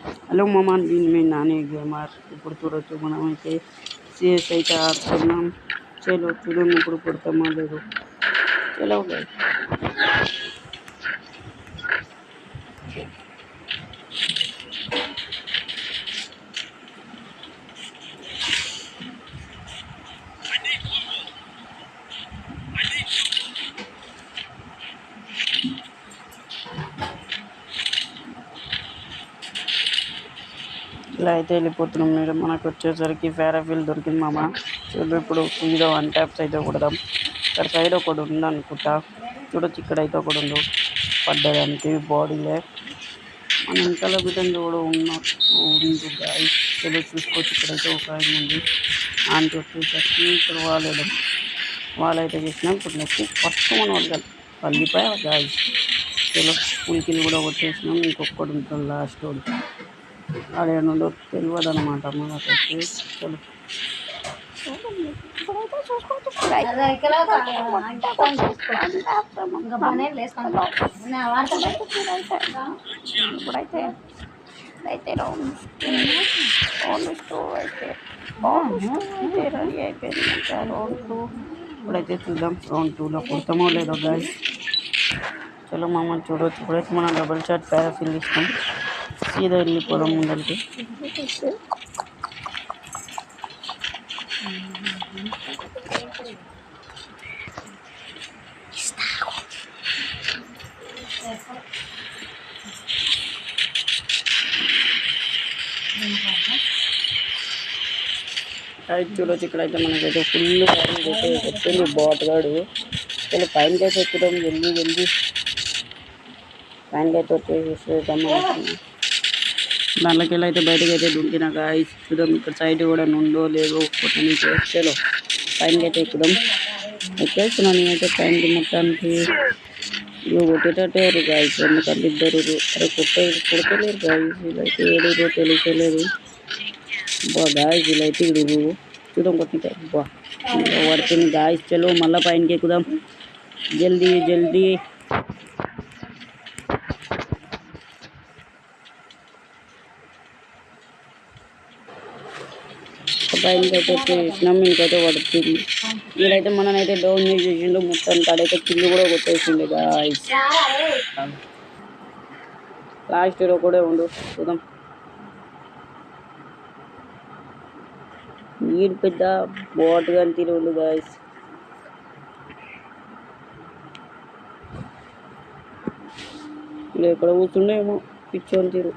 Hello మామ, నేను మీ Nani gamer. ఇప్పుడు చూడొచ్చు మనమైతే సిఎస్ అయితే ఆడుతున్నాం. చలో చూడండి ఇప్పుడు కొడతామా లేదు. చలో guys. ఇలా అయితే వెళ్ళిపోతున్నాం. మీరు మనకు వచ్చేసరికి ఫేరాఫిల్ దొరికింది మామ. చూడు ఇప్పుడు సీదా 1 ట్యాప్స్ అయితే కొడదాం. ఇక్కడ సైడ్ ఒకటి ఉందనుకుంటా. చూడొచ్చు ఇక్కడైతే ఒకటి ఉంది పడ్డదానికి బాడీలే. మన వెనకాల విధంగా కూడా ఉంది గాయస్. చలో చూసుకోవచ్చు. ఇక్కడైతే ఒక ఆయన ఉంది. ఆంటీ వచ్చేసరికి ఇక్కడ వాళ్ళైతే చేసినాం. ఇప్పుడు నెక్స్ట్ ఫస్ట్ మన వాళ్ళు పల్లిపాయ గాయస్. చలో పులికిలు కూడా కొట్టేసినాం. ఇంకొకటి ఉంటుంది లాస్ట్ వాడు. ఆడ నుండో తెలియదు అనమాట మనకైతే. చలో ఇప్పుడైతే చూసుకోవచ్చు. ఇప్పుడైతే రెడీ అయిపోయింది. రౌండ్ 2 ఇప్పుడైతే చూద్దాం రౌండ్ 2లో కొడతామో లేదో గాయస్. చలో మామ చూడవచ్చు. ఇప్పుడైతే మనం డబుల్ షాట్ పారాఫిల్ ఇస్తాం. సీదా వెళ్ళిపోదాం ముందరికి. అయితే చూడొచ్చు. ఇక్కడైతే మనకైతే ఫుల్ డ్యామేజ్ అయితే వచ్చింది బాట్ గాడు. చలో పైనకి అయితే ఎక్కుదాం జల్దీ పైనకి అయితే వచ్చేసేద్దాం. దాంట్లోకి అయితే బయటకు అయితే దుంకిన గాయస్. చూద్దాం ఇక్కడ సైడ్ కూడా నుండో లేదో కొట్టి నుంచి. చలో పైనకి అయితే ఎక్కుదాం. ఎక్కేస్తున్నాను నేనైతే పైనకి మొత్తానికి. ఇవి కొట్టేటట్టే గాయస్. ఎందుకంటే ఇద్దరు అరే కొట్టలేరు గాయస్. వీళ్ళైతే ఏడుగురో తెలియలేదు గాయస్. వీళ్ళైతే ఇడుగు చూద్దాం కొట్టితే పడుతుంది గాయస్. చలో మళ్ళీ పైనకి ఎక్కుదాం జల్దీ. పైనకి అయితే వచ్చేసినాం. ఇంకైతే పడుతుంది. వీడైతే మననైతే డౌన్ చేసిండు మొత్తం. కాడైతే కిల్లు కూడా కొట్టేసిండు గాయస్. లాస్ట్ హీరో కూడా ఉండు చూద్దాం. వీడు పెద్ద బాట్ గాని తీరు గాయస్. ఎక్కడ కూర్చుండేమో పిచ్చోని తీరు.